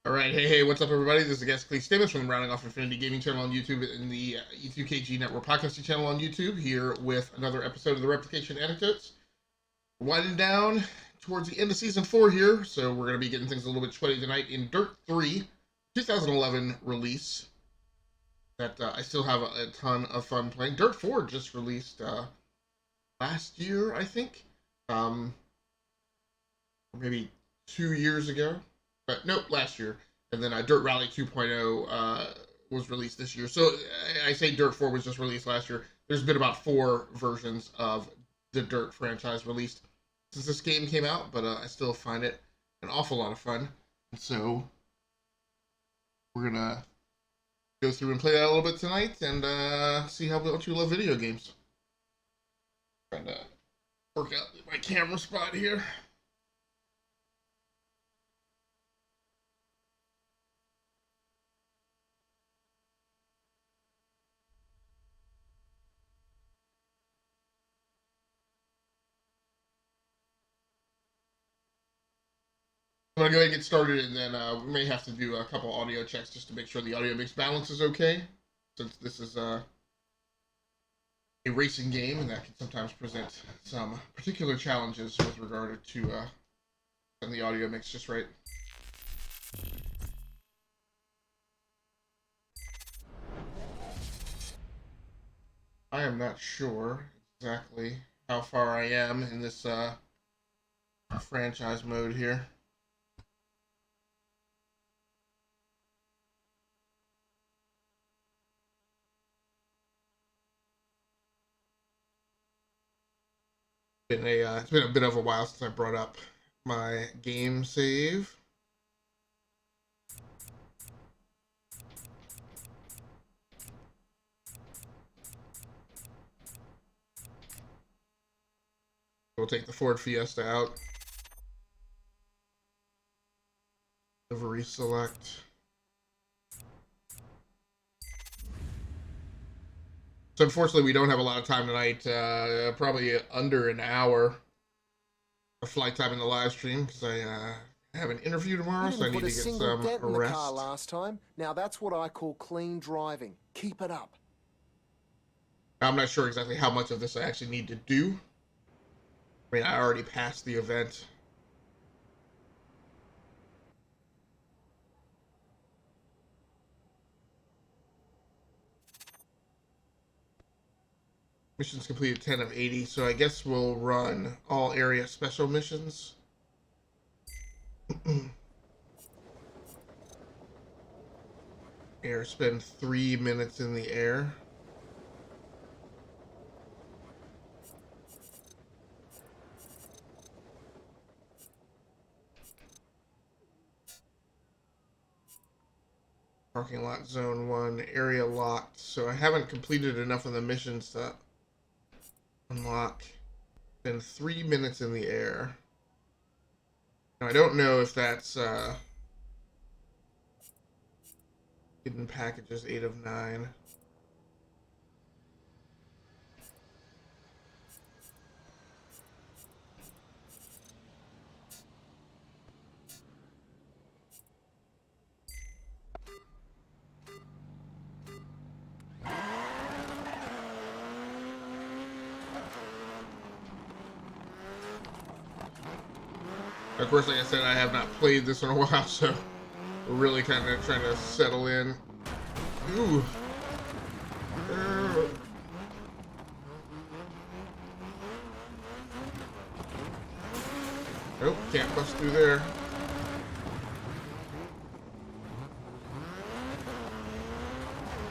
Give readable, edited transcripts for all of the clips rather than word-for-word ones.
All right, hey, what's up, everybody? This is guest Clay Stimmons from the Rounding Off Infinity Gaming channel on YouTube and the E2KG Network podcasting channel on YouTube, here with another episode of the Replication Anecdotes. We're winding down towards the end of Season 4 here, so we're going to be getting things a little bit sweaty tonight in Dirt 3, 2011 release that I still have a ton of fun playing. Dirt 4 just released last year, I think, or maybe 2 years ago. But nope, last year. And then Dirt Rally 2.0 was released this year. So I say Dirt 4 was just released last year. There's been about 4 versions of the Dirt franchise released since this game came out, but I still find it an awful lot of fun. And so we're going to go through and play that a little bit tonight and see how much you love video games. Trying to work out my camera spot here. I'm going to go ahead and get started, and then we may have to do a couple audio checks just to make sure the audio mix balance is okay, since this is a racing game, and that can sometimes present some particular challenges with regard to getting the audio mix just right. I am not sure exactly how far I am in this franchise mode here. It's been a bit of a while since I brought up my game save. We'll take the Ford Fiesta out. Livery select. So unfortunately, we don't have a lot of time tonight. Probably under an hour of flight time in the live stream because I have an interview tomorrow, so I need to get some dent in the rest. car last time. Now that's what I call clean driving. Keep it up. I'm not sure exactly how much of this I actually need to do. I mean, I already passed the event. Missions completed 10 of 80, so I guess we'll run all area special missions. Air, spend 3 minutes in the air. Parking lot zone 1, area locked. So I haven't completed enough of the missions to unlock. Spend 3 minutes in the air. Now I don't know if that's hidden packages 8 of 9. Of course, like I said, I have not played this in a while, so we're really kind of trying to settle in. Ooh. Nope, can't bust through there.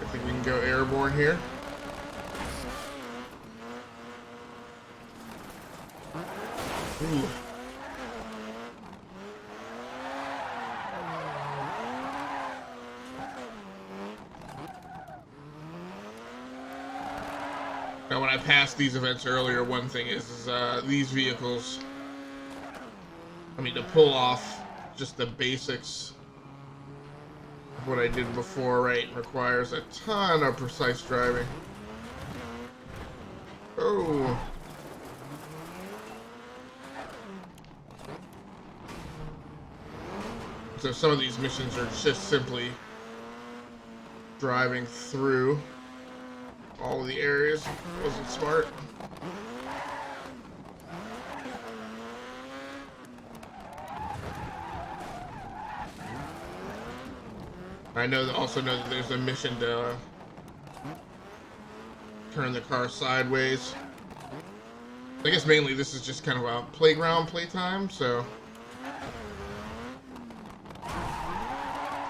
I think we can go airborne here. Ooh. Now, when I passed these events earlier, one thing is these vehicles, I mean, to pull off just the basics of what I did before, right, requires a ton of precise driving. Oh. So some of these missions are just simply driving through all of the areas. Wasn't smart. I also know that there's a mission to turn the car sideways. I guess mainly this is just kind of a playground playtime, so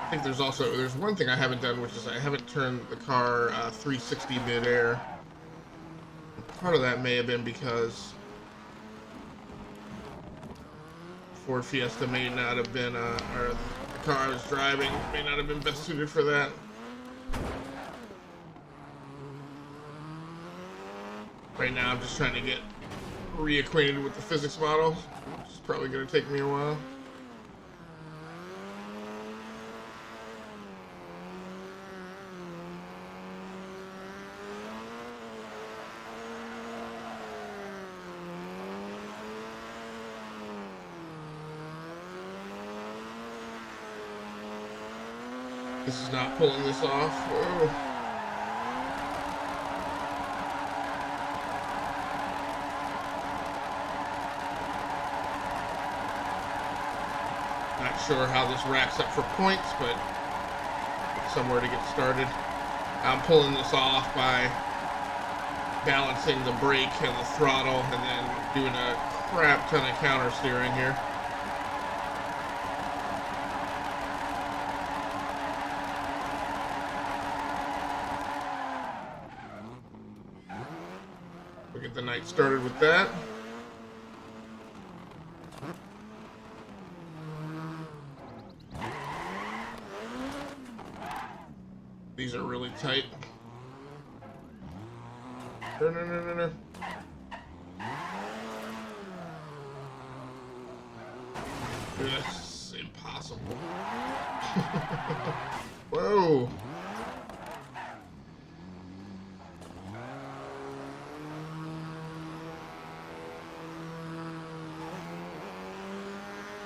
I think there's one thing I haven't done, which is I haven't turned the car 360 midair. Part of that may have been because Ford Fiesta may not have been, or the car I was driving may not have been best suited for that. Right now I'm just trying to get reacquainted with the physics model, which is probably going to take me a while. This is not pulling this off. Whoa. Not sure how this racks up for points, but somewhere to get started. I'm pulling this off by balancing the brake and the throttle and then doing a crap ton of counter steering here. We'll get the night started with that. These are really tight. No. Dude, that's impossible. Whoa.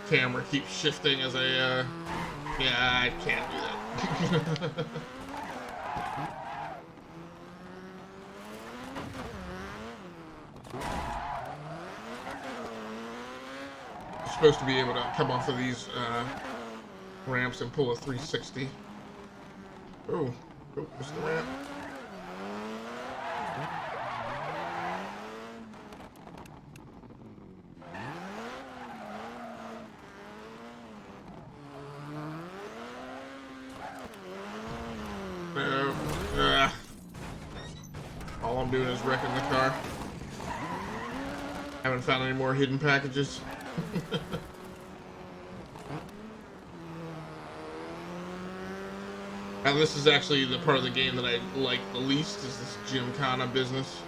Camera keeps shifting as I, yeah, I can't do that. Supposed to be able to come off of these ramps and pull a 360. Oh, missed the ramp. No. All I'm doing is wrecking the car. Haven't found any more hidden packages. Now this is actually the part of the game that I like the least, is this gymkhana business.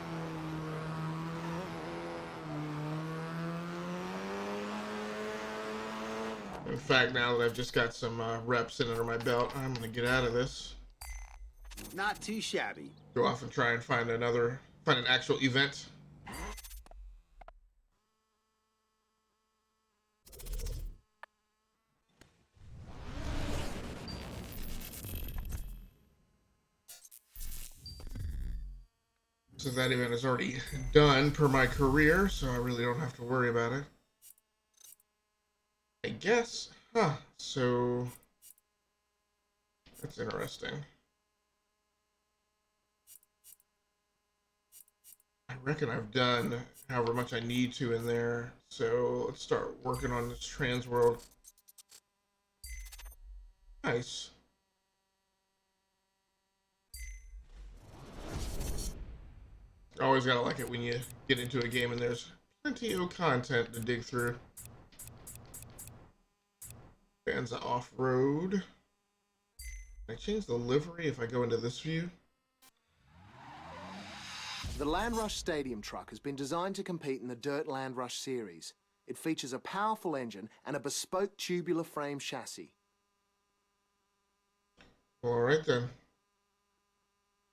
In fact, now that I've just got some reps in under my belt, I'm gonna get out of this. Not too shabby. Go off and try and find an actual event. So that event is already done per my career, so I really don't have to worry about it. I guess. Huh. So that's interesting. I reckon I've done however much I need to in there. So let's start working on this trans world. Nice. Always gotta like it when you get into a game and there's plenty of content to dig through. Fans of off-road. Can I change the livery if I go into this view? The Land Rush Stadium truck has been designed to compete in the DiRT Land Rush series. It features a powerful engine and a bespoke tubular frame chassis. Alright then.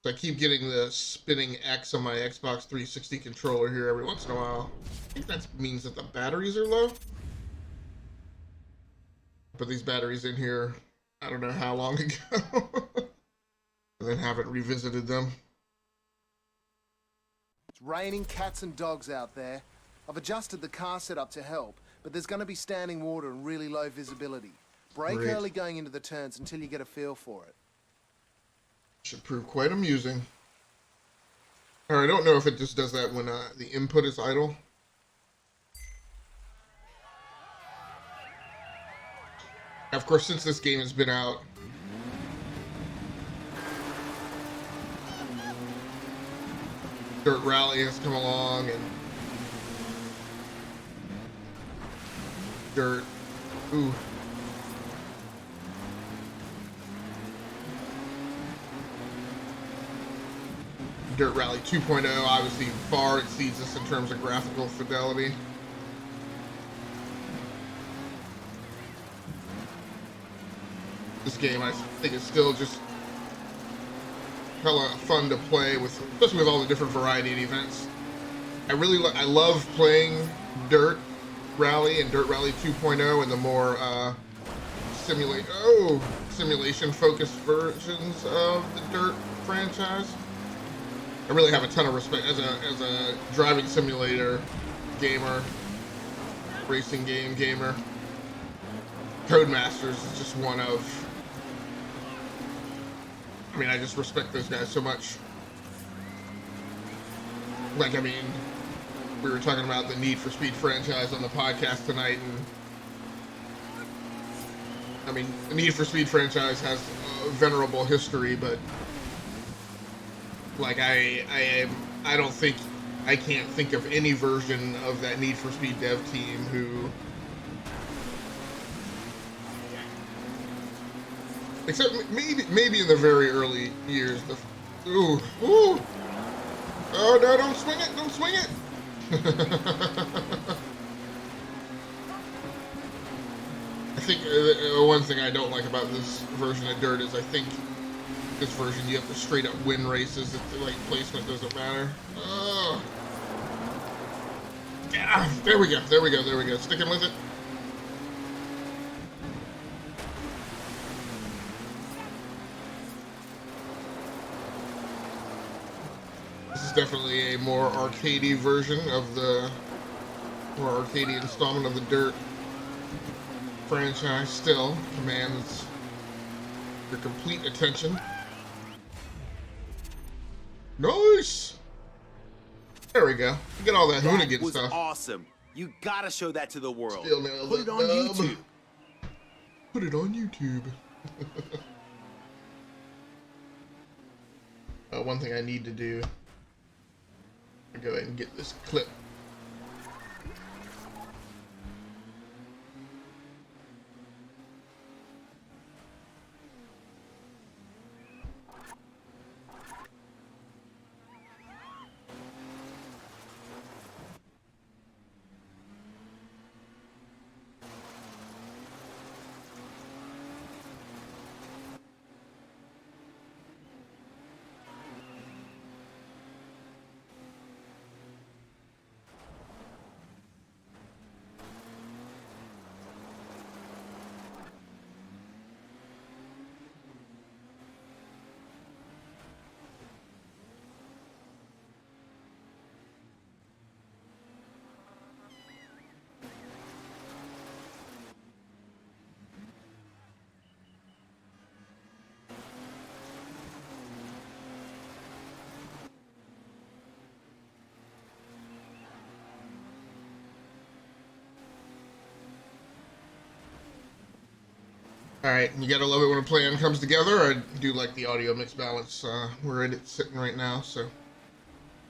So I keep getting the spinning X on my Xbox 360 controller here every once in a while. I think that means that the batteries are low. Put these batteries in here, I don't know how long ago, and then haven't revisited them. It's raining cats and dogs out there. I've adjusted the car setup to help, but there's going to be standing water and really low visibility. Brake Great. early going into the turns until you get a feel for it. Should prove quite amusing. Or I don't know if it just does that when the input is idle. Of course, since this game has been out, Dirt Rally has come along, and Dirt, ooh. Dirt Rally 2.0 obviously far exceeds us in terms of graphical fidelity. This game, I think, is still just hella fun to play with, especially with all the different variety of events. I love playing Dirt Rally and Dirt Rally 2.0 and the more simulation-focused versions of the Dirt franchise. I really have a ton of respect as a driving simulator gamer, racing game gamer. Codemasters is just one of. I mean, I just respect those guys so much. Like, I mean, we were talking about the Need for Speed franchise on the podcast tonight, and I mean, the Need for Speed franchise has a venerable history, but like I can't think of any version of that Need for Speed dev team who, except maybe in the very early years, oh no, don't swing it. I think one thing I don't like about this version of Dirt is I think this version you have to straight up win races. If the like placement doesn't matter. Oh. Yeah, there we go. Sticking with it. This is definitely a more arcadey version of the more arcadey installment of the Dirt franchise. Still commands your complete attention. Nice. There we go. You get all that hoonigan was stuff. Awesome. You gotta show that to the world. Still nailed Put it it on YouTube. Put it on YouTube. One thing I need to do. I'll go ahead and get this clip. Alright, you gotta love it when a plan comes together. I do like the audio mix balance where it's sitting right now, so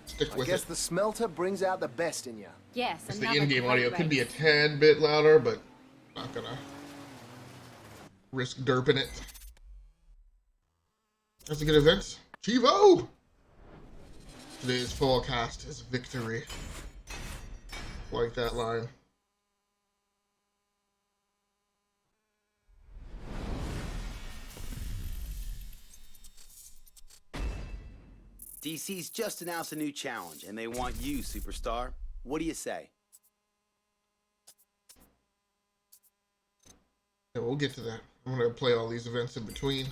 stick with it. I guess the smelter brings out the best in you. Yes, The another in-game great audio race. could be a tad bit louder, but not gonna risk derping it. That's a good event. Chivo! Today's forecast is victory. Like that line. DC's just announced a new challenge, and they want you, Superstar. What do you say? Yeah, we'll get to that. I'm gonna play all these events in between.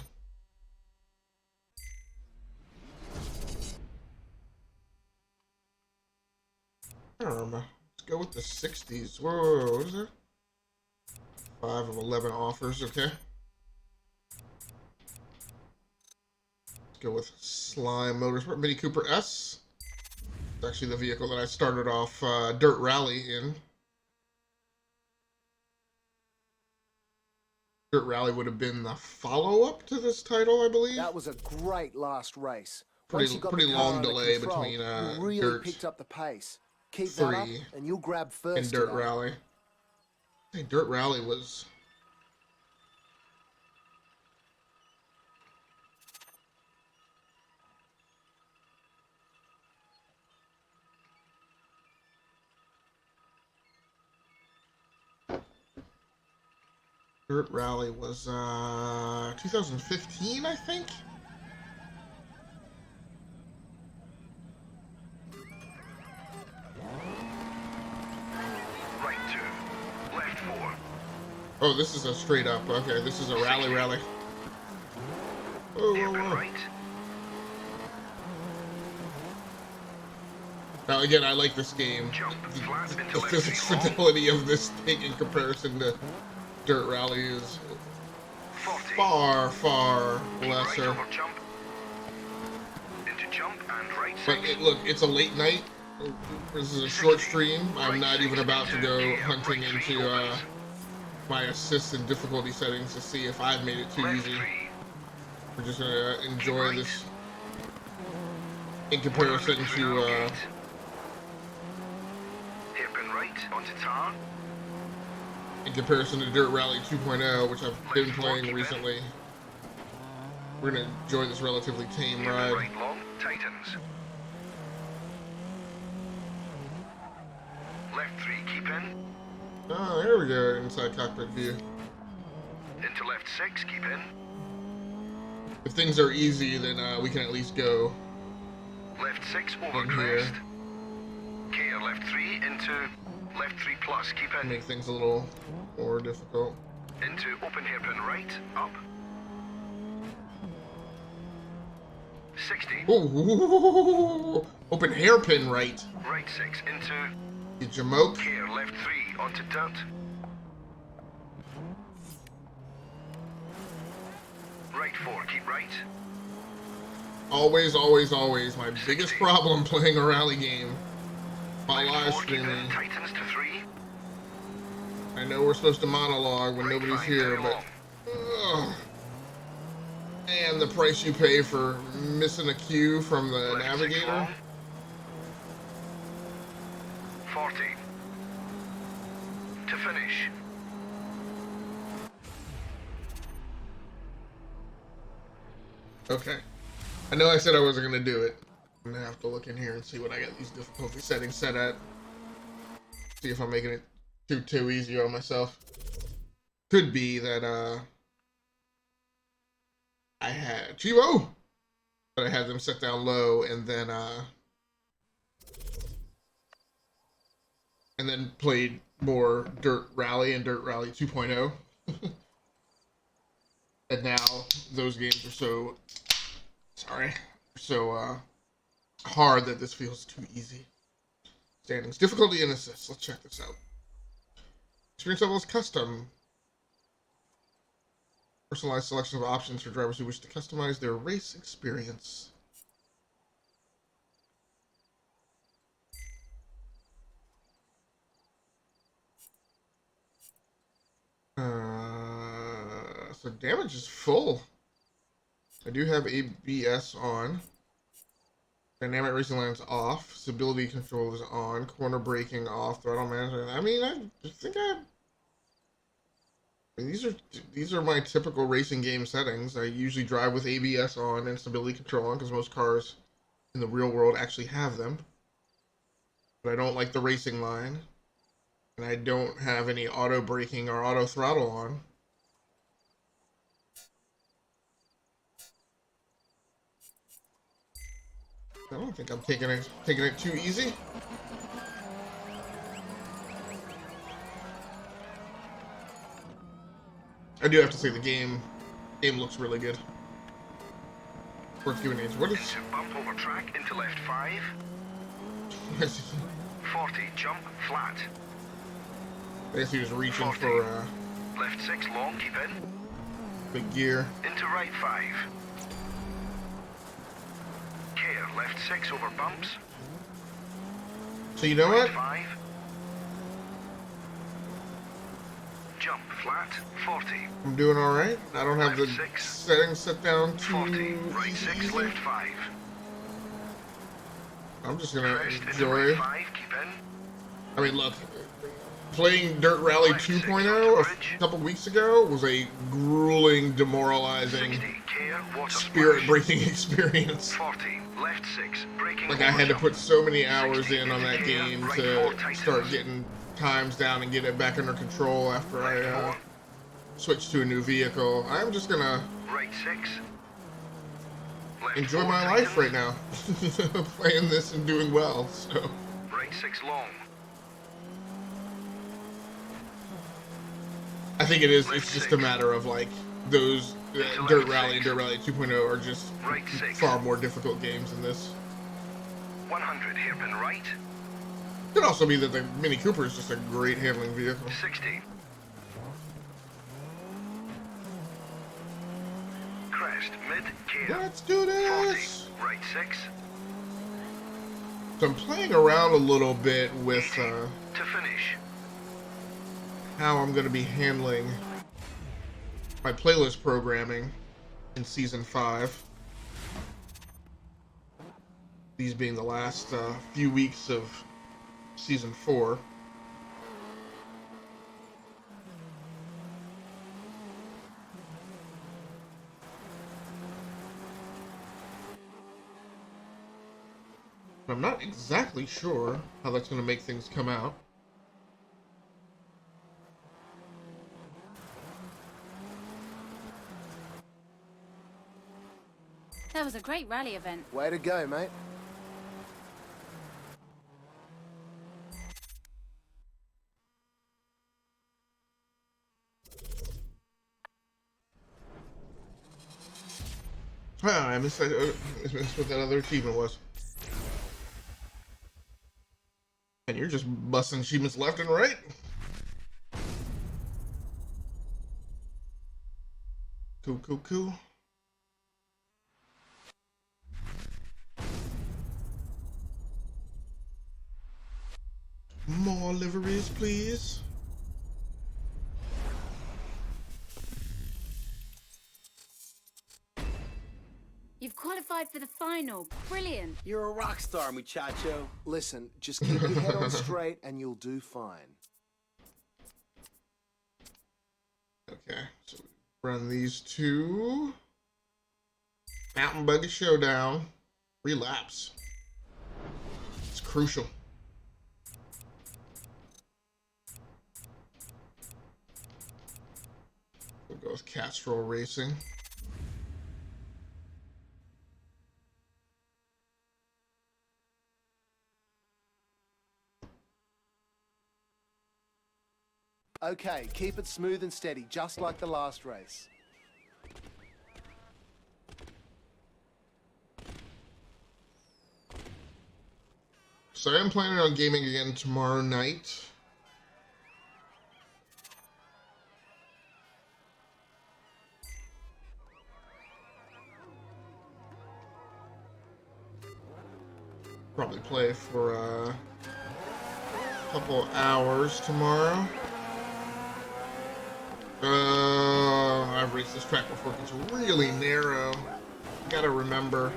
I don't remember. Let's go with the 60s. Whoa, what is that? 5 of 11 offers, okay. Let's go with Slime Motorsport Mini Cooper S. It's actually the vehicle that I started off Dirt Rally in. Dirt Rally would have been the follow-up to this title, I believe. That was a great last race. Pretty Once you got pretty the car long under delay control, between you really Dirt picked up the pace. Keep that up, 3 and you'll grab first and Dirt today. Rally. I think Dirt Rally was... Dirt Rally was 2015, I think. Right 2, left 4. Oh, this is a straight up. Okay, this is a rally. Whoa, whoa, Hairpin whoa. right. Now again, I like this game. Jump flat into The left physics 3 long. fidelity of this thing in comparison to Dirt Rally is 40. far Keep lesser. right over jump. Into jump and right 6. But look, it's a late night. This is a short stream. I'm not even about to go hunting into my assist and difficulty settings to see if I've made it too Left easy. 3. We're just gonna enjoy this in comparison to Hairpin right onto tar. Dirt Rally 2.0, which I've been playing recently. We're gonna enjoy this relatively tame Hairpin ride. right long, tightens. Left 3, keep in. Oh, there we go, inside cockpit view. Into left 6, keep in. If things are easy, then we can at least go Left 6 over in here, crest. Care left 3 into left 3 plus, keep in. make things a little more difficult. Into open hairpin right, up. 60. Ooh, open hairpin right. Right 6 into You jamoke. care left 3 onto dirt. Right 4, keep right. Always, my biggest problem playing a rally game while Left live 4, keep streaming. in, tightens to 3. I know we're supposed to monologue when Right nobody's 5, here, very but long. and the price you pay for missing a cue from the Left 6 navigator. long. 40. To finish. Okay. I know I said I wasn't going to do it. I'm going to have to look in here and see what I got these difficulty settings set at. See if I'm making it too easy on myself. Could be that I had Chivo, but I had them set down low and then played more Dirt Rally and Dirt Rally 2.0. And now those games are so hard that this feels too easy. Standings, difficulty, and assists. Let's check this out. Experience level is custom. Personalized selection of options for drivers who wish to customize their race experience. So damage is full. I do have ABS on. Dynamic racing lines off. Stability control is on. Corner braking off. Throttle management. I mean, I think these are my typical racing game settings. I usually drive with ABS on and stability control on because most cars in the real world actually have them. But I don't like the racing line. And I don't have any auto braking or auto throttle on. I don't think I'm taking it too easy. I do have to say the game looks really good. Worth giving age. What is? Into bump over track into left 5. 40 jump flat. I guess he was reaching 40. for Left 6 long, keep in. big gear. Into right 5. Care, left 6 over bumps. So you know Right what? 5. Jump flat, 40. I'm doing all right. I don't have the Left 6. settings set down too 40. Right easy, 6, easy. left 5. I'm just gonna Crest into enjoy. right 5, keep in. I mean, look, playing Dirt Rally 2.0 a couple weeks ago was a grueling, demoralizing, 60, care, water spirit-breaking experience. 40, left 6, braking. Like I had to put so many hours in on that 60, game right to 4 tightens. start getting times down and get it back under control after Right I 4, switched to a new vehicle. I'm just gonna right 6. Left enjoy 4 my tightens. life right now, playing this and doing well. So Right 6 long. I think it is. It's just a matter of like those Dirt Rally and Dirt Rally 2.0 are just Right 6. far more difficult games than this. 100 hairpin right. Could also be that the Mini Cooper is just a great handling vehicle. 60. Crest mid care. Let's do 40. this. Right 6. So I'm playing around a little bit with 80 to finish. how I'm going to be handling my playlist programming in Season 5. These being the last few weeks of Season 4. I'm not exactly sure how that's going to make things come out. That was a great rally event. Way to go, mate. Ah, I missed what that other achievement was. And you're just busting achievements left and right. Cool, cool, cool. More liveries, please. You've qualified for the final. Brilliant. You're a rock star, muchacho. Listen, just keep your head on straight and you'll do fine. Okay, so we run these two. Mountain Buggy Showdown. Relapse. It's crucial. We'll go with Castrol Racing. Okay, keep it smooth and steady, just like the last race. So I am planning on gaming again tomorrow night. Probably play for a couple hours tomorrow. I've raced this track before. It's really narrow. Gotta remember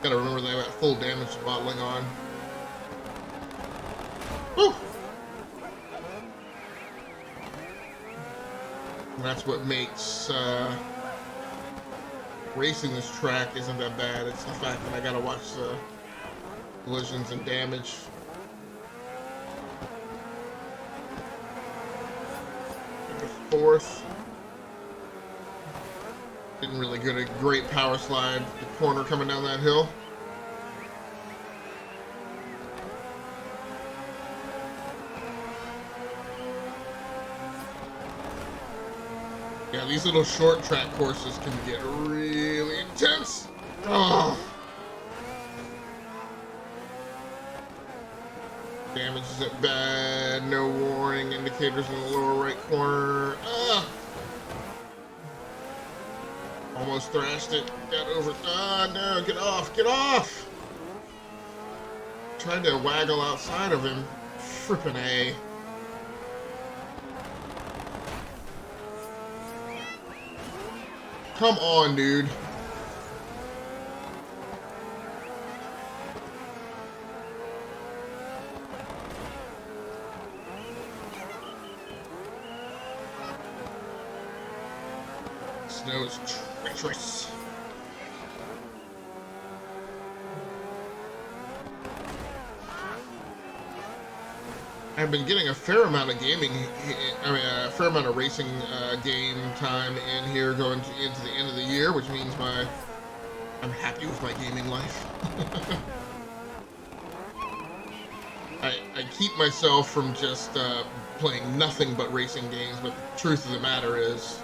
that I got full damage bottling on. Whew. And that's what makes racing this track isn't that bad. It's the fact that I gotta watch the collisions and damage. Fourth. Didn't really get a great power slide. The corner coming down that hill. Yeah, these little short track courses can get really intense. Oh. Damage is at bad. No warning indicators in the lower right corner. Ah. Almost thrashed it. Got over. Ah, no. Get off. Get off. Tried to waggle outside of him. Frippin' A. Come on, dude. Snow is treacherous. I've been getting a fair amount of gaming, a fair amount of racing game time in here going into the end of the year, which means I'm happy with my gaming life. I keep myself from just playing nothing but racing games, but the truth of the matter is,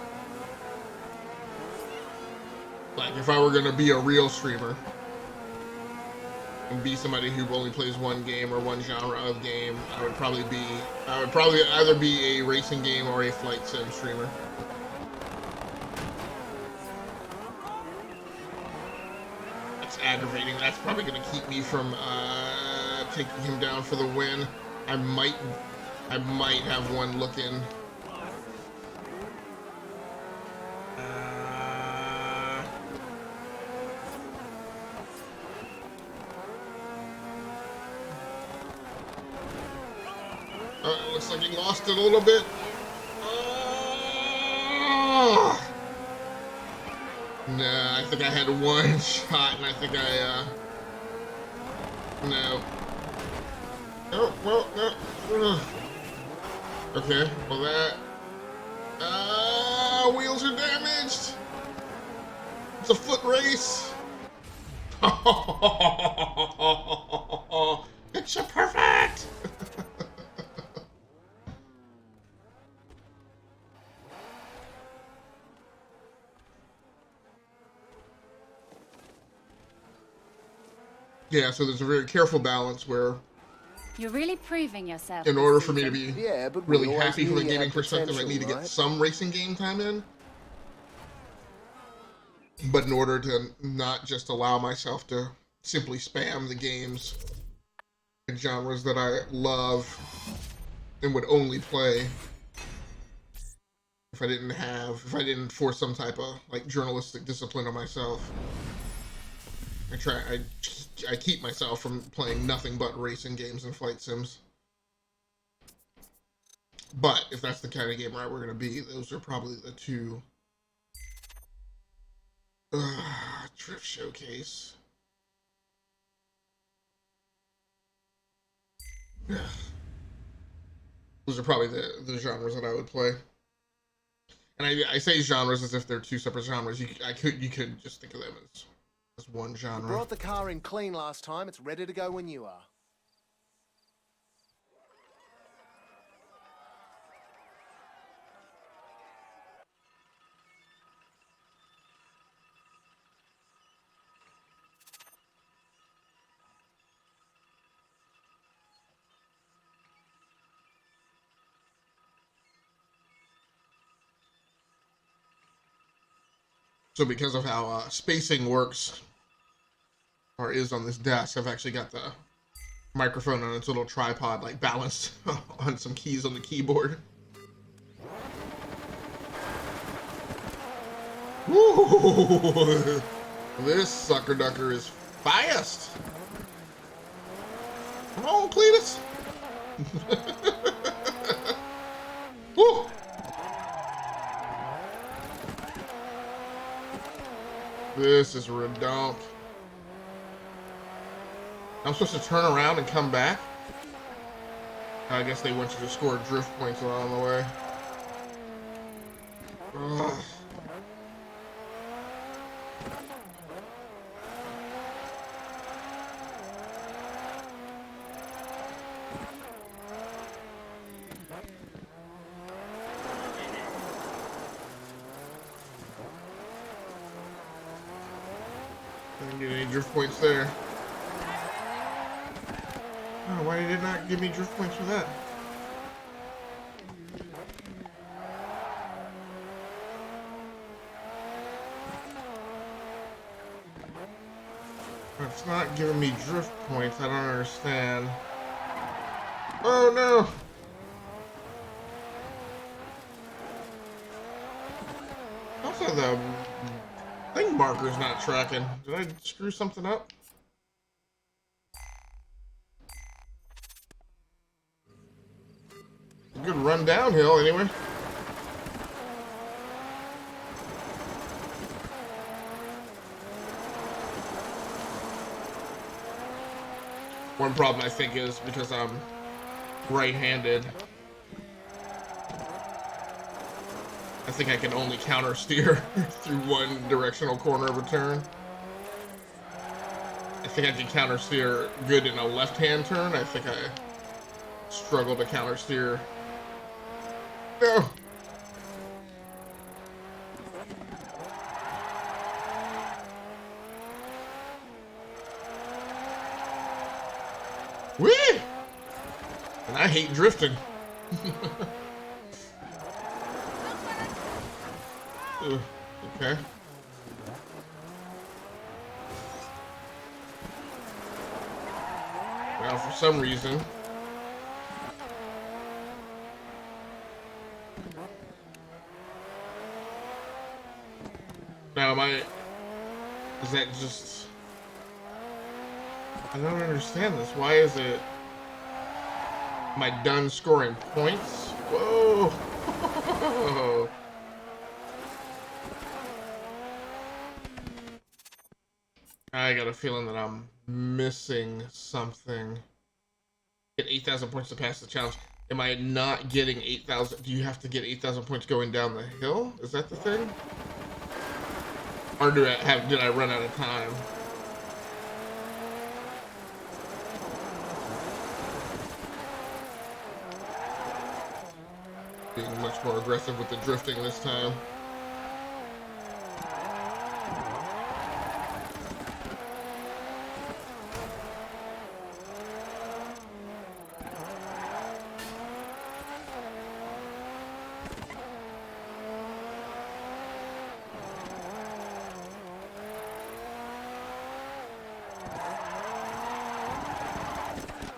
like, if I were going to be a real streamer and be somebody who only plays one game or one genre of game, I would probably either be a racing game or a flight sim streamer. That's aggravating. That's probably going to keep me from taking him down for the win. I might have one look in. Looks like he lost it a little bit. Nah, I think I had one shot, and I think no. Oh, well, no. Okay, well that... wheels are damaged! It's a foot race! Picture perfect! Yeah, so there's a very careful balance where, You're really proving yourself. in order for me to be but really we always happy from a knew you gaming had perspective, I need to potential, get some racing game time in. But in order to not just allow myself to simply spam the games and genres that I love and would only play if I didn't force some type of like journalistic discipline on myself. I keep myself from playing nothing but racing games and flight sims. But if that's the kind of gamer we're gonna be, those are probably the two. Drift Showcase. Those are probably the genres that I would play. And I say genres as if they're two separate genres. You could just think of them as one You genre. brought the car in clean last time. It's ready to go when you are. So because of how spacing works, or is on this desk, I've actually got the microphone on its little tripod, like balanced on some keys on the keyboard. Woo! This sucker ducker is fast. Come on, Cletus. Woo! This is redonk. I'm supposed to turn around and come back? I guess they want you to score drift points along the way. Ugh. drift points there. Oh, why did it not give me drift points for that? It's not giving me drift points. I don't understand. Oh no! Also, the thing marker's not tracking. Did I screw something up? A good run downhill, anyway. One problem I think is because I'm right-handed. I think I can only counter steer through one directional corner of a turn. I think I can counter steer good in a left-hand turn. I think I struggle to counter steer. No. Whee! And I hate drifting. Okay. Well, for some reason. Now, is that just... I don't understand this. Why is it... Am I done scoring points? Whoa! I got a feeling that I'm missing something. Get 8,000 points to pass the challenge. Am I not getting 8,000? Do you have to get 8,000 points going down the hill? Is that the thing? Or did I run out of time? Being much more aggressive with the drifting this time.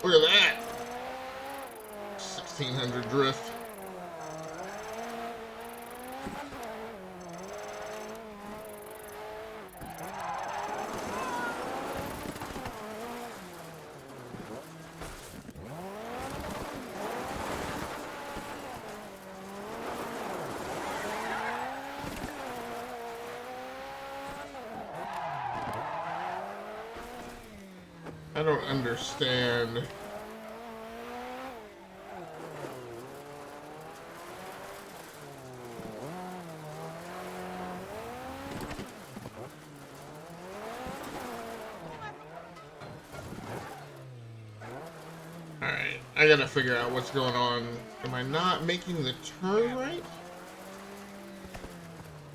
Look at that! 1600 drift. I don't understand. Alright, I gotta figure out what's going on. Am I not making the turn right?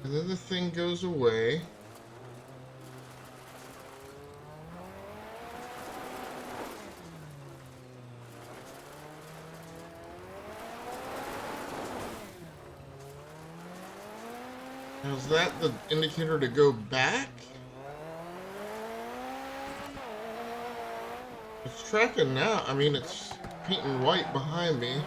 And then the thing goes away. Now, is that the indicator to go back? It's tracking now. I mean, it's painting white behind me.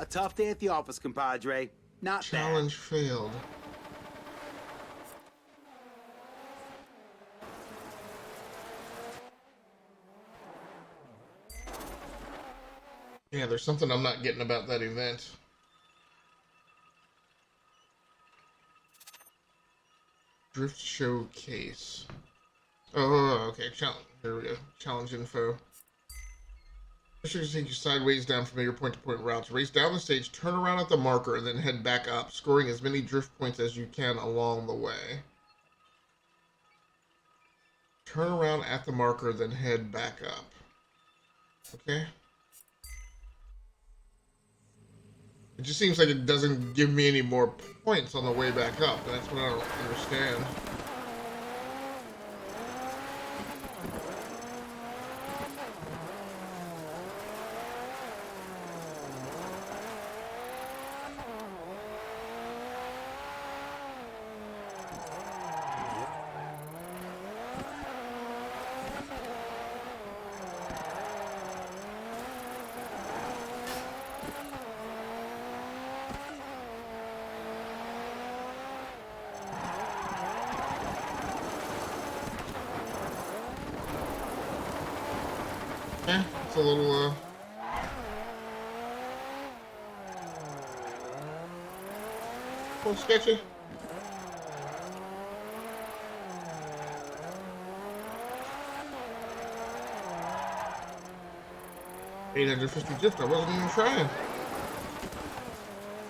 A tough day at the office, compadre. Not Challenge failed. Yeah, there's something I'm not getting about that event. Drift showcase. Oh, okay. Here we go. Challenge info. This should take you sideways down familiar point-to-point routes. Race down the stage, turn around at the marker, and then head back up, scoring as many drift points as you can along the way. Turn around at the marker, then head back up. Okay. It just seems like it doesn't give me any more points on the way back up. That's what I don't understand. It's a little, sketchy. $850 drift, I wasn't even trying.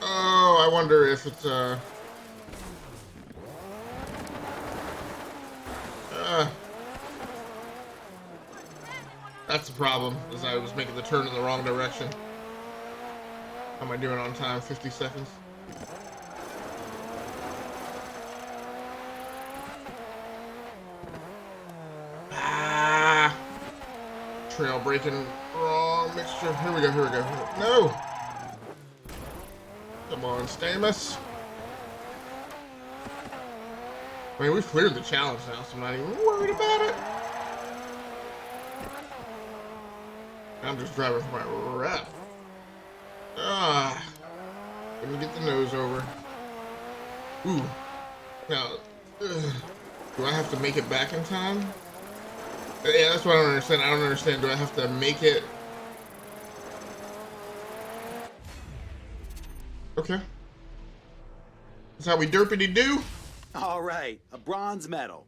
Oh, I wonder if it's, that's the problem, is I was making the turn in the wrong direction. How am I doing on time? 50 seconds. Ah! Trail braking, wrong mixture. Here we go, here we go. No! Come on, Stamus. I mean, we've cleared the challenge now, so I'm not even worried about it. I'm just driving for my rep. Ah, let me get the nose over. Ooh. Now, do I have to make it back in time? Yeah, that's what I don't understand. I don't understand. Do I have to make it? Okay. That's how we derpity do. All right, a bronze medal.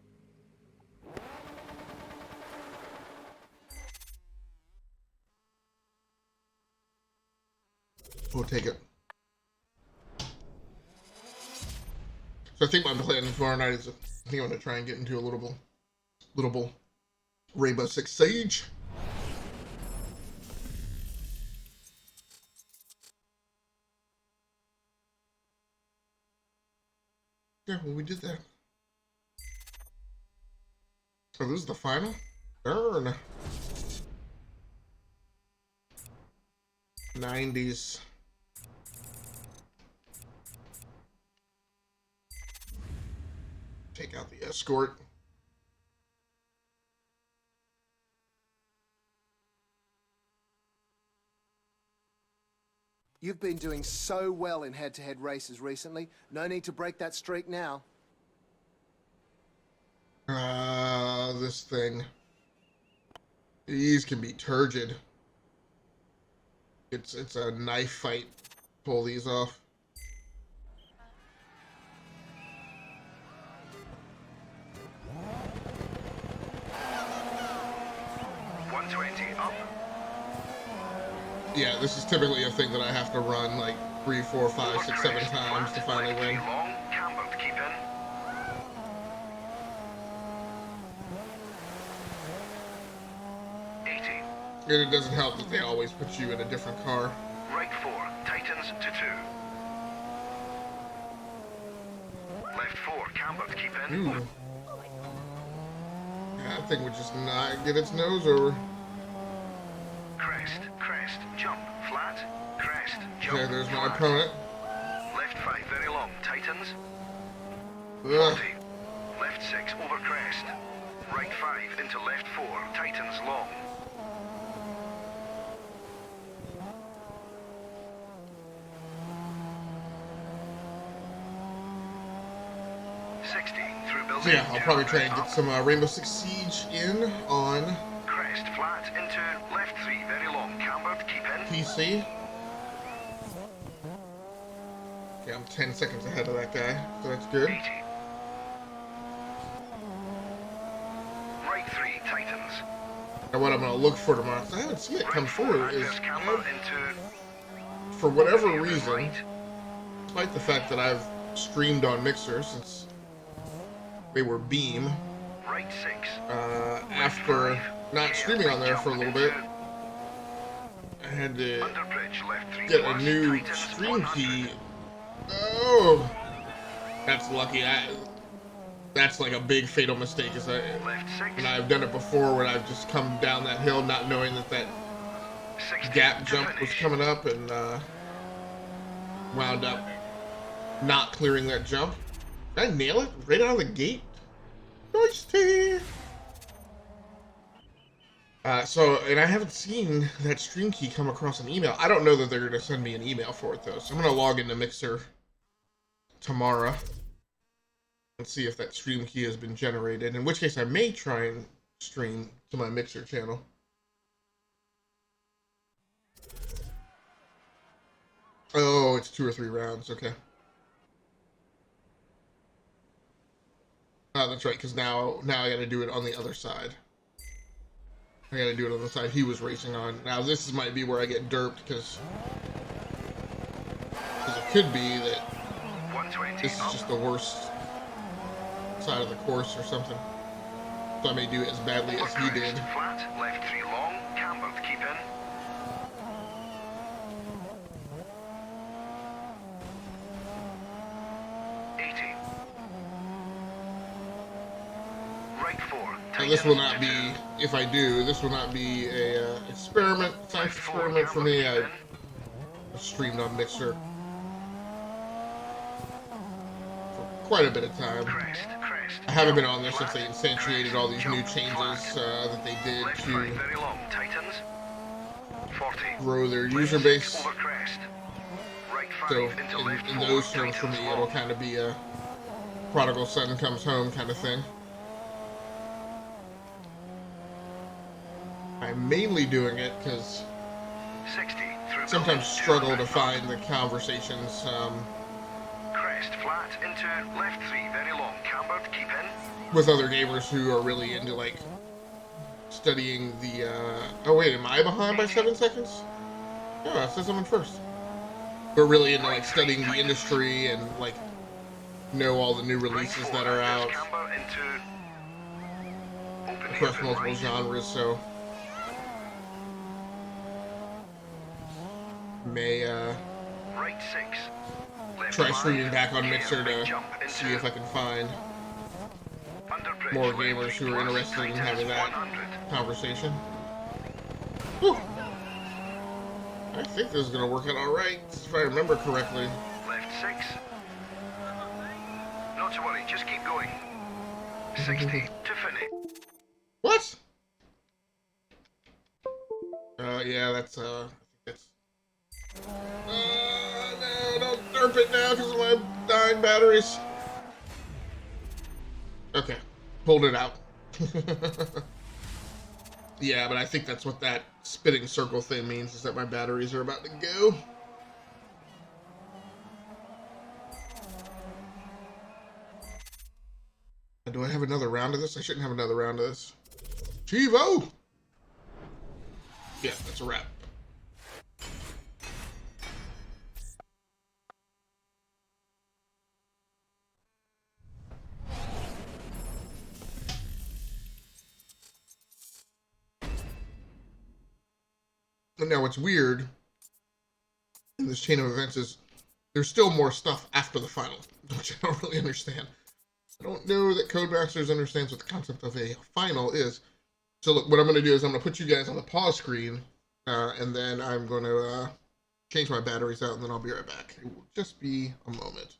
We'll take it. So I think my plan tomorrow night is, I think I'm gonna try and get into a little Rainbow Six Siege. Yeah, well, we did that. So this is the final? Darn. 90s. Take out the escort. You've been doing so well in head-to-head races recently. No need to break that streak now. This thing. These can be turgid. It's a knife fight. Pull these off. Up. Yeah, this is typically a thing that I have to run like 3, 4, 5, 6, 7 times to finally win. Long, camber to keep in. And it doesn't help that they always put you in a different car. Right 4, tightens to 2. Left 4, camber to keep in. Ooh. Yeah, that thing would just not get its nose over. Crest, crest, jump, flat, crest, jump, Okay, there's my flat. opponent. Left 5, very long, tightens. Ugh. 40. Left 6, over crest. Right 5, into left 4, tightens long. 60, through building. So yeah, I'll probably try and up. get some Rainbow Six Siege in on Crest, flat, into left 3, very long, cambered, keep in. PC. Okay, I'm 10 seconds ahead of that guy, so that's good. 80. Right 3, tightens. And what I'm going to look for tomorrow, 'cause I haven't seen it come Right 4, through, is adverse camber into for whatever left reason, right. despite the fact that I've streamed on Mixer since they were Beam, Right 6. after not streaming on there for a little bit, I had to Under bridge, left 3 get a plus, new tightens stream 100. key. Oh, that's lucky. That's like a big fatal mistake. Left 6. And I've done it before when I've just come down that hill not knowing that 60 gap to jump was finish. coming up and wound up not clearing that jump. Did I nail it right out of the gate? Nice. And I haven't seen that stream key come across an email. I don't know that they're going to send me an email for it, though. So I'm going to log into Mixer tomorrow and see if that stream key has been generated, in which case I may try and stream to my Mixer channel. Oh, it's 2 or 3 rounds. Okay. Oh, that's right, because now I got to do it on the other side. I got to do it on the side he was racing on. Now this might be where I get derped, because it could be that 120 this is just the worst side of the course or something. So I may do it as badly as he did. Flat, left 3 long, cambered, keep in. Right 4. Now this will not be, if I do, this will not be a experiment, science experiment for me. I streamed on Mixer for quite a bit of time. Crest. I haven't been on there since they instantiated all these new changes that they did Left 5 to very long, tightens. 40. grow their Left user 6 base. over crest. Right 5 So into left in 4, those terms for me, tightens it'll long. kind of be a prodigal son comes home kind of thing. I'm mainly doing it because 60 through sometimes building, struggle to left find the conversations crest flat into left 3 very long, cambered, keep in. with other gamers who are really into like studying the. Oh wait, am I behind by 7 seconds? No, it says I'm in first. We're really into like studying the industry and like know all the new releases that are out Camber into opening across of multiple right. genres. So may Right 6. Left try 5, streaming back on care, Mixer big to jump into see if I can find under bridge, more left gamers 3 who are plus, interested in tightens having that 100. conversation. Whew. I think this is gonna work out all right, if I remember correctly. Left 6. Not to worry, just keep going. 60 to finish. What? Yeah, that's I think that's. No, don't derp it now because of my dying batteries. Okay, pulled it out. Yeah, but I think that's what that spinning circle thing means, is that my batteries are about to go. Do I have another round of this? I shouldn't have another round of this. Chivo! Yeah, that's a wrap. And now what's weird in this chain of events is there's still more stuff after the final, which I don't really understand. I don't know that Codemasters understands what the concept of a final is. So look, what I'm going to do is I'm going to put you guys on the pause screen, and then I'm going to change my batteries out, and then I'll be right back. It will just be a moment.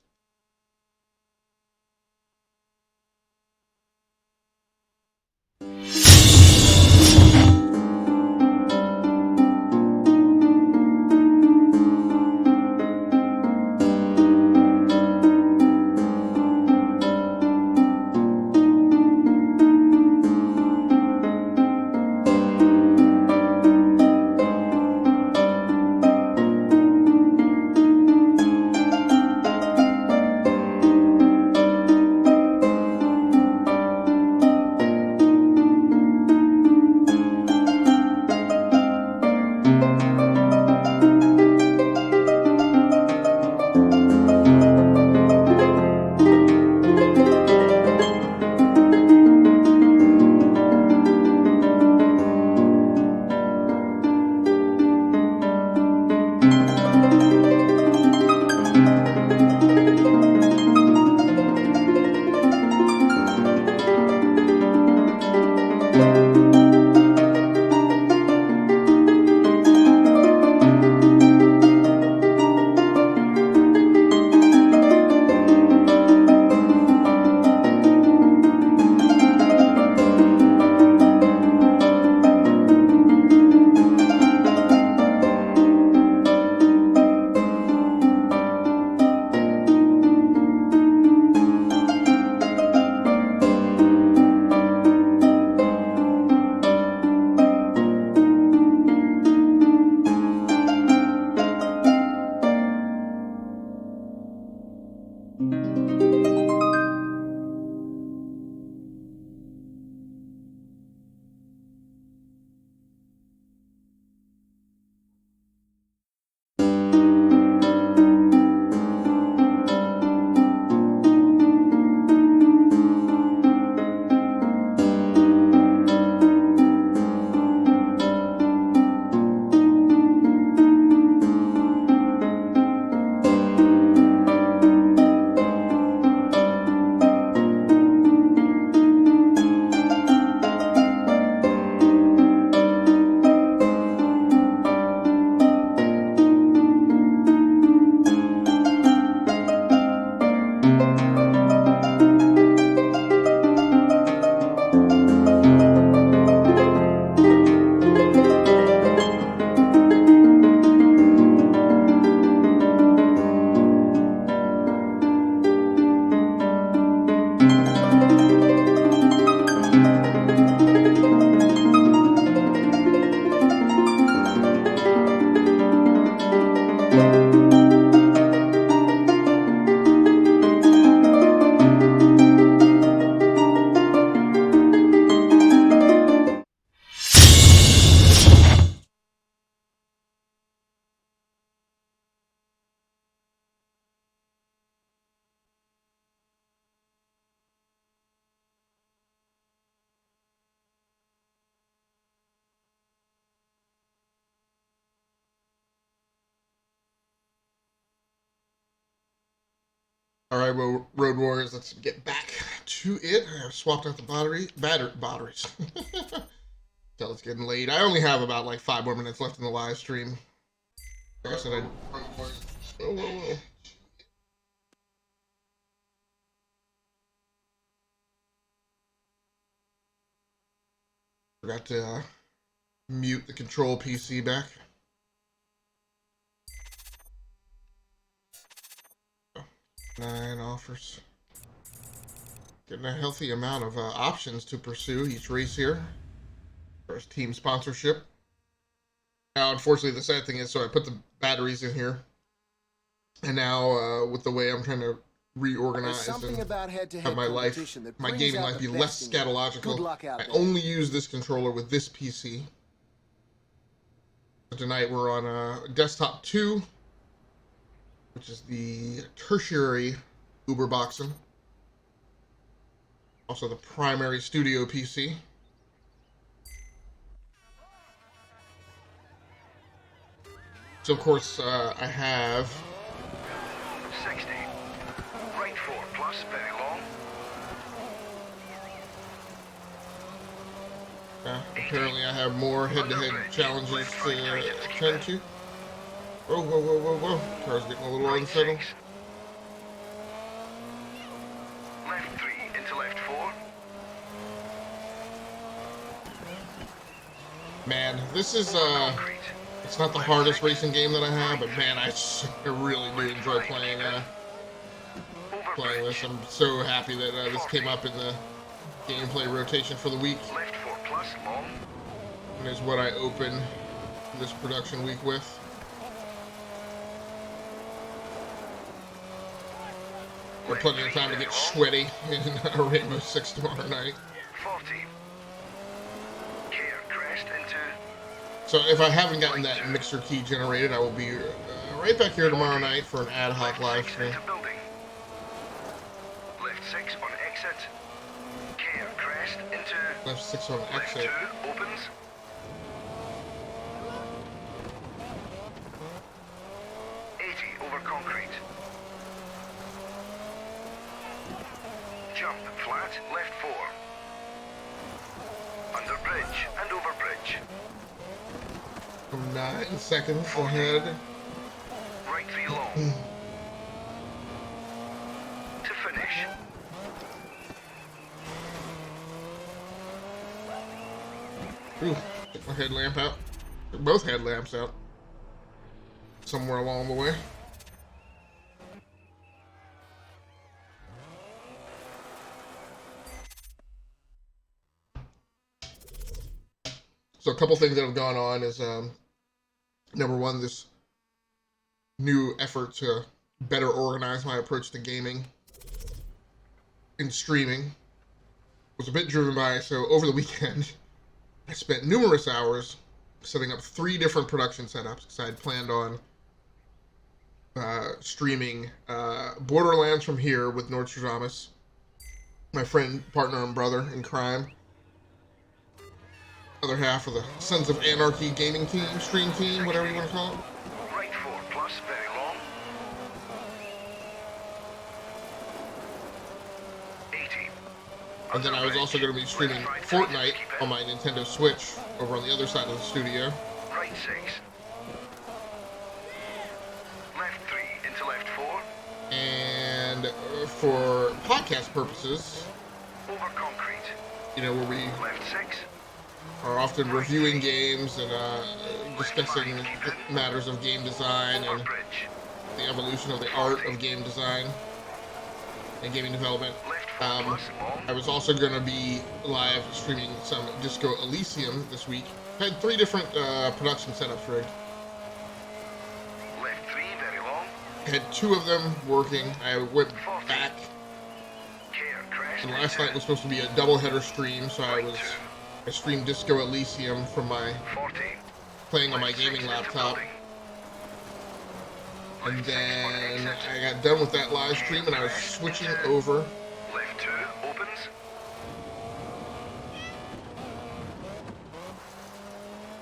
All right, well, Road Warriors, let's get back to it. I've swapped out the batteries. So it's getting late. I only have about like 5 more minutes left in the live stream. Like I said, Road Warriors. Whoa. Forgot to mute the control PC back. 9 offers. Getting a healthy amount of options to pursue each race here. First team sponsorship. Now, unfortunately, the sad thing is, so I put the batteries in here, and now with the way I'm trying to reorganize and have my life, my gaming life be less scatological, I only use this controller with this PC. So tonight we're on desktop 2, which is the tertiary Uber Boxen. Also the primary studio PC. So of course I have 60. Right 4 plus, very long. Apparently I have more head-to-head challenges to attend to. Whoa. Car's getting a little unsettled. Left 3 into left 4. Man, this is Concrete. it's not the hardest racing game that I have, but man, I really do enjoy playing this. I'm so happy that this came up in the gameplay rotation for the week. Left 4 plus, long. And is what I open this production week with. Got plenty of time to get sweaty in a Rainbow Six tomorrow night. 40. Care crest into. So if I haven't gotten that mixer key generated, I will be right back here tomorrow night for an ad hoc live stream. Building. Left 6 on exit. Care crest into. Left 6 on Left exit. 2 opens. Over concrete. Jump flat, left 4. Under bridge and over bridge. I'm 9 seconds ahead. Right 3 long. To finish. Ooh, took my headlamp out. Took both headlamps out. Somewhere along the way. So a couple things that have gone on is, number one, this new effort to better organize my approach to gaming and streaming was a bit driven by, so over the weekend, I spent numerous hours setting up 3 different production setups because I had planned on streaming Borderlands from here with Nordstradamus, my friend, partner, and brother in crime. Other half of the Sons of Anarchy gaming team, stream team, whatever you want to call it. Right 4 plus, very long. 80. And then I was also going to be streaming Fortnite on my Nintendo Switch over on the other side of the studio. Right 6. Left 3 into left 4. And for podcast purposes, Over concrete. you know, where we Left 6. are often reviewing games and discussing matters of game design Over and bridge. the evolution of the art of game design and gaming development. Left 4 plus, long. I was also going to be live streaming some Disco Elysium this week. I had 3 different production setups rigged. Left 3, very long. I had 2 of them working. I went back, Care crest. and last night was supposed to be a doubleheader stream, so I streamed Disco Elysium from my 40. playing on my gaming laptop. And then I got done with that live stream and I was switching over Left 2 opens.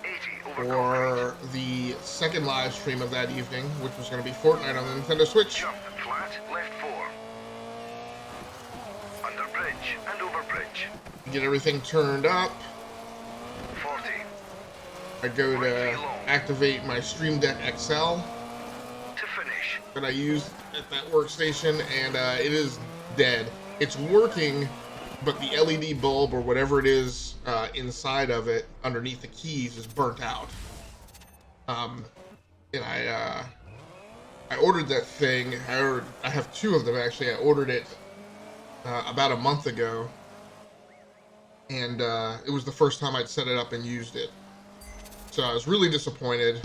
80 over concrete. for the second live stream of that evening, which was going to be Fortnite on the Nintendo Switch. Jump flat, left 4. under bridge and over bridge. Get everything turned up. 40. I go to activate my Stream Deck XL To finish. that I use at that workstation, and it is dead. It's working, but the LED bulb or whatever it is inside of it, underneath the keys, is burnt out. And I ordered that thing. I have two of them actually. I ordered it about a month ago, and it was the first time I'd set it up and used it. So I was really disappointed.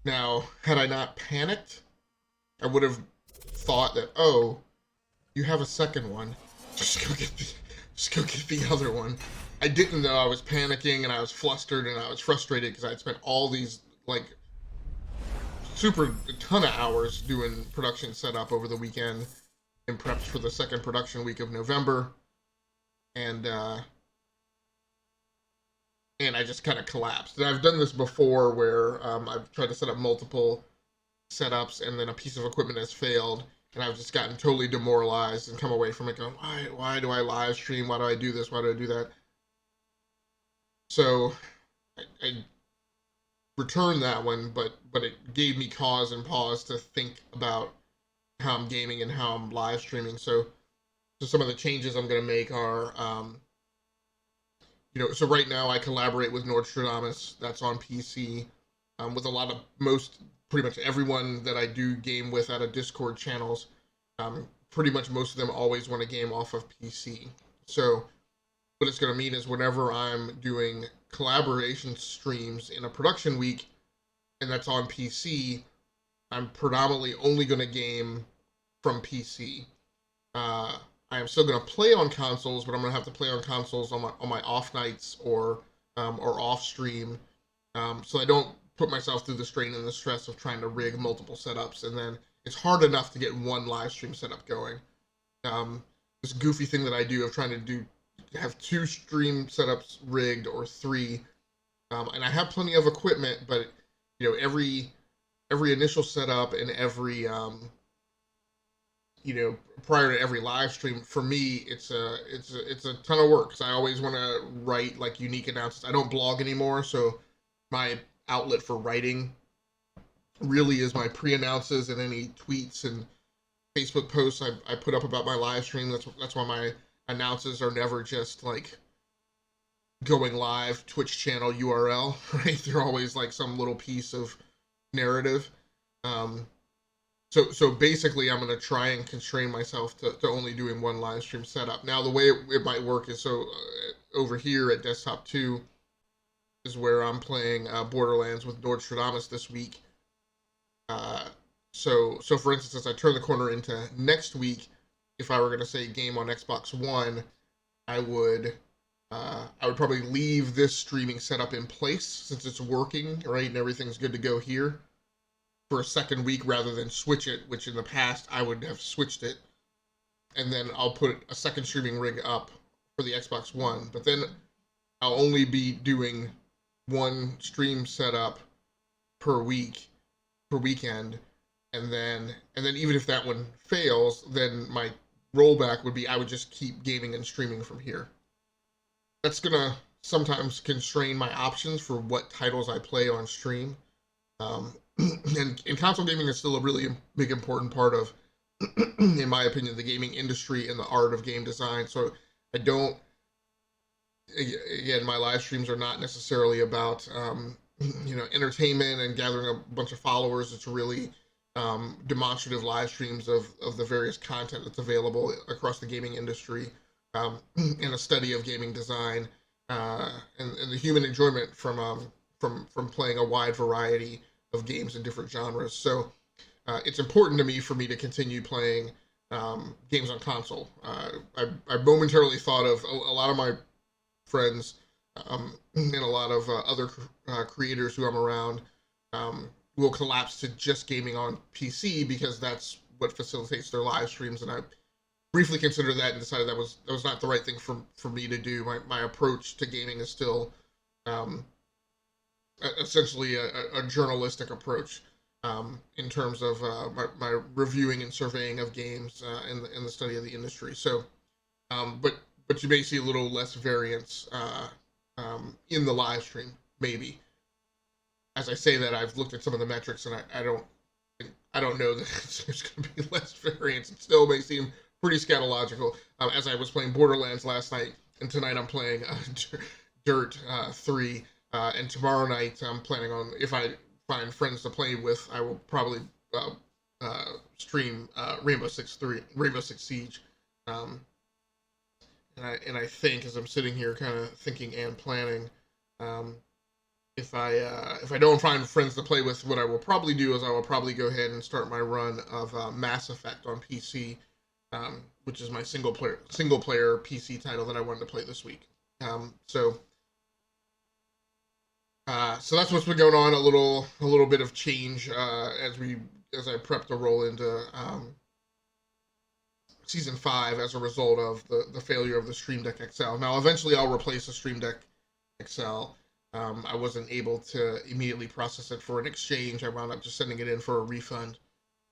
Now, had I not panicked, I would have thought that, oh, you have a second one. Just go get the other one. I didn't know. I was panicking and I was flustered and I was frustrated because I'd spent all these like a ton of hours doing production setup over the weekend in preps for the second production week of November, and I just kind of collapsed. And I've done this before where I've tried to set up multiple setups and then a piece of equipment has failed and I've just gotten totally demoralized and come away from it going, why do I live stream? Why do I do this? Why do I do that? So I returned that one, but it gave me cause and pause to think about how I'm gaming and how I'm live streaming. So some of the changes I'm going to make are, so right now I collaborate with Nordstradamus. That's on PC, with pretty much everyone that I do game with out of Discord channels. Pretty much most of them always want to game off of PC. So what it's going to mean is whenever I'm doing collaboration streams in a production week, and that's on PC, I'm predominantly only going to game from PC. I am still going to play on consoles, but I'm going to have to play on consoles on my off nights or off stream, so I don't put myself through the strain and the stress of trying to rig multiple setups, and then it's hard enough to get one live stream setup going. This goofy thing that I do of trying to have two stream setups rigged or three, and I have plenty of equipment, but every initial setup and every prior to every live stream, for me it's a ton of work because I always want to write like unique announcements. I don't blog anymore, so my outlet for writing really is my pre-announces and any tweets and Facebook posts I put up about my live stream. That's why my announces are never just like going live Twitch channel URL, right? They're always like some little piece of narrative. So basically I'm going to try and constrain myself to only doing one live stream setup. Now the way it might work is over here at Desktop 2 is where I'm playing Borderlands with Nordstradamus this week. So for instance, as I turn the corner into next week, if I were going to say game on Xbox One, I would probably leave this streaming setup in place since it's working, right, and everything's good to go here for a second week rather than switch it, which in the past I would have switched it, and then I'll put a second streaming rig up for the Xbox One, but then I'll only be doing one stream setup per weekend, and then even if that one fails, then my rollback would be I would just keep gaming and streaming from here. That's gonna sometimes constrain my options for what titles I play on stream. And console gaming is still a really big important part of, in my opinion, the gaming industry and the art of game design. So I don't, again, my live streams are not necessarily about entertainment and gathering a bunch of followers. It's really demonstrative live streams of the various content that's available across the gaming industry, and a study of gaming design, and the human enjoyment from playing a wide variety of games in different genres. So it's important to me for me to continue playing games on console. I momentarily thought of a lot of my friends and a lot of other creators who I'm around will collapse to just gaming on PC because that's what facilitates their live streams, and I briefly considered that and decided that was not the right thing for me to do. My approach to gaming is still essentially a journalistic approach in terms of my reviewing and surveying of games and the study of the industry. So But you may see a little less variance in the live stream, maybe. As I say that, I've looked at some of the metrics, and I don't know that there's going to be less variance. It still may seem pretty scatological. As I was playing Borderlands last night, and tonight I'm playing DiRT 3, and tomorrow night I'm planning on, if I find friends to play with, I will probably stream Rainbow Six Siege. And I think, as I'm sitting here kind of thinking and planning, if I don't find friends to play with, what I will probably do is I will probably go ahead and start my run of Mass Effect on PC, which is my single player PC title that I wanted to play this week. So that's what's been going on. A little bit of change as I prep to roll into Season 5 as a result of the failure of the Stream Deck XL. Now, eventually I'll replace the Stream Deck XL. I wasn't able to immediately process it for an exchange. I wound up just sending it in for a refund.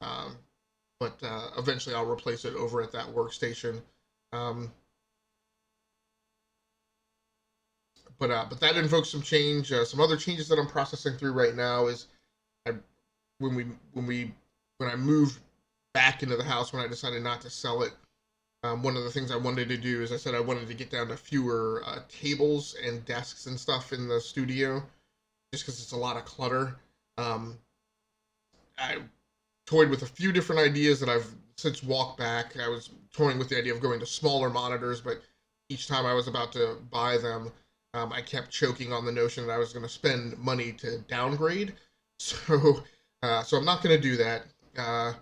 But eventually I'll replace it over at that workstation. But that invokes some change. Some other changes that I'm processing through right now is when I moved back into the house, when I decided not to sell it, one of the things I wanted to do is I said I wanted to get down to fewer tables and desks and stuff in the studio, just because it's a lot of clutter. I toyed with a few different ideas that I've since walked back. I was toying with the idea of going to smaller monitors, but each time I was about to buy them, I kept choking on the notion that I was going to spend money to downgrade. So I'm not going to do that. I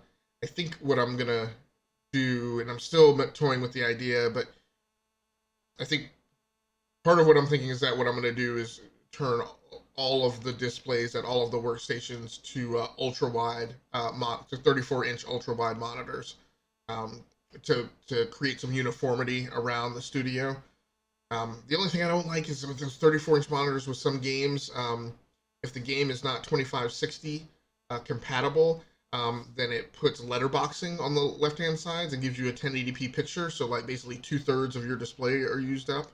think what I'm going to do, and I'm still toying with the idea, but I think part of what I'm thinking is that what I'm going to do is turn all of the displays at all of the workstations to ultra-wide, to 34-inch ultra-wide monitors, to create some uniformity around the studio. The only thing I don't like is with those 34-inch monitors with some games, if the game is not 2560 compatible, then it puts letterboxing on the left-hand sides and gives you a 1080p picture. So like basically 2/3 of your display are used up,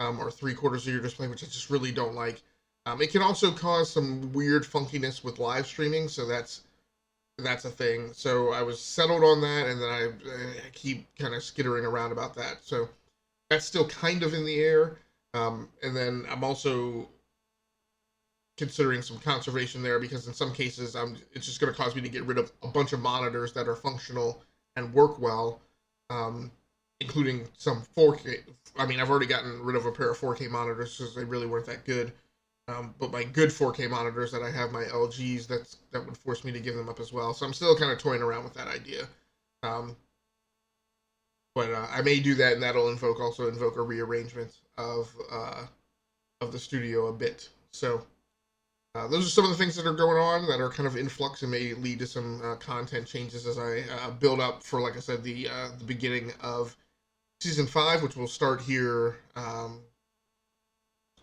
or 3/4 of your display, which I just really don't like. It can also cause some weird funkiness with live streaming, so that's a thing. So I was settled on that, and then I keep kind of skittering around about that. So that's still kind of in the air. And then I'm also considering some conservation there, because in some cases it's just going to cause me to get rid of a bunch of monitors that are functional and work well, including some 4K. I mean, I've already gotten rid of a pair of 4K monitors because they really weren't that good. But my good 4K monitors that I have, my LGs, that would force me to give them up as well. So I'm still kind of toying around with that idea. But I may do that, and that'll also invoke a rearrangement of the studio a bit. So those are some of the things that are going on that are kind of in flux and may lead to some content changes as I build up for, like I said, the beginning of Season 5, which will start here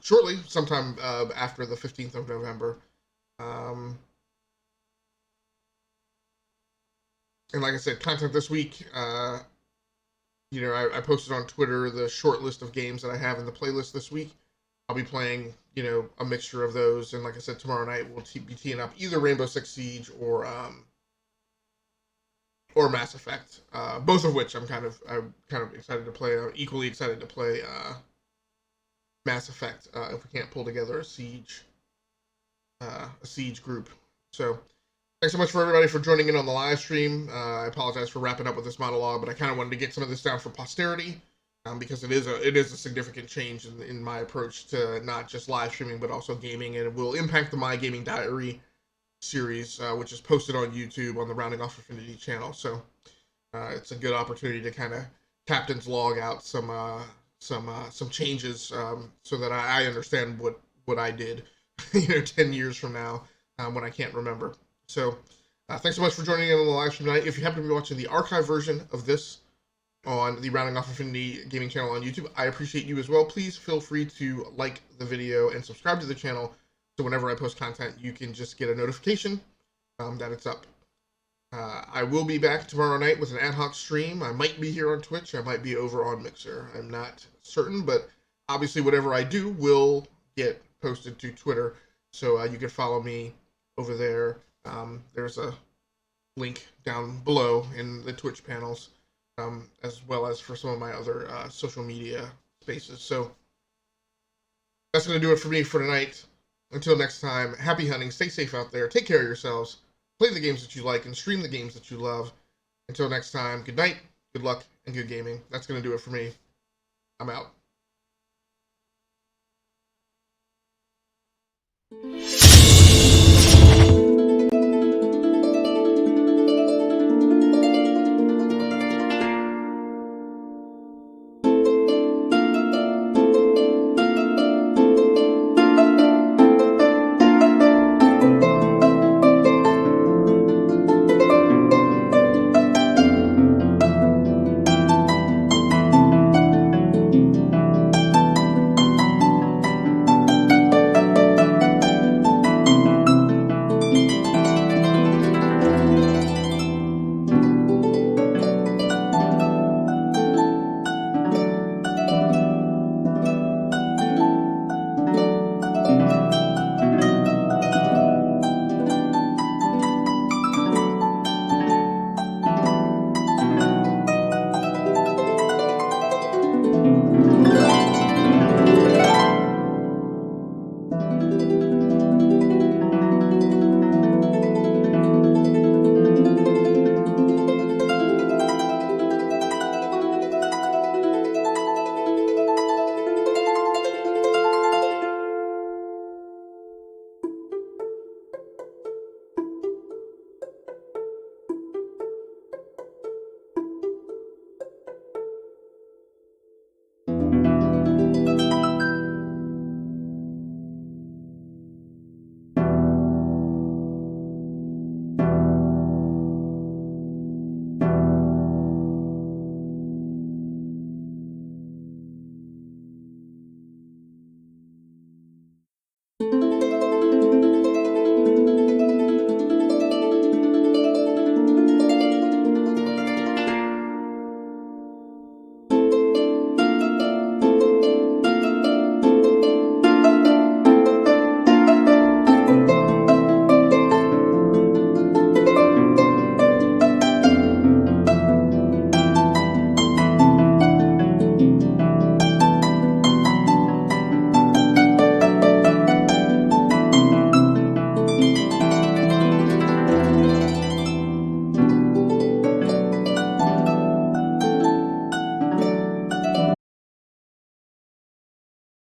shortly, sometime after the 15th of November. And like I said, content this week, I posted on Twitter the short list of games that I have in the playlist this week. I'll be playing, a mixture of those. And like I said, tomorrow night we'll be teeing up either Rainbow Six Siege or Mass Effect, both of which I'm kind of excited to play. I'm equally excited to play Mass Effect if we can't pull together a siege group. So thanks so much for everybody for joining in on the live stream. I apologize for wrapping up with this monologue, but I kind of wanted to get some of this down for posterity, because it is a significant change in my approach to not just live streaming but also gaming, and it will impact the My Gaming Diary series, which is posted on YouTube on the Rounding Off Affinity channel. So it's a good opportunity to kind of captain's log out some changes, so that I understand what I did 10 years from now, when I can't remember. So thanks so much for joining in on the live stream tonight. If you happen to be watching the archive version of this on the Rounding Off Affinity gaming channel on YouTube, I appreciate you as well. Please feel free to like the video and subscribe to the channel, so whenever I post content, you can just get a notification that it's up. I will be back tomorrow night with an ad hoc stream. I might be here on Twitch. I might be over on Mixer. I'm not certain, but obviously whatever I do will get posted to Twitter. So you can follow me over there. There's a link down below in the Twitch panels, as well as for some of my other social media spaces. So that's going to do it for me for tonight. Until next time, happy hunting, stay safe out there, take care of yourselves, play the games that you like, and stream the games that you love. Until next time, good night, good luck, and good gaming. That's going to do it for me. I'm out.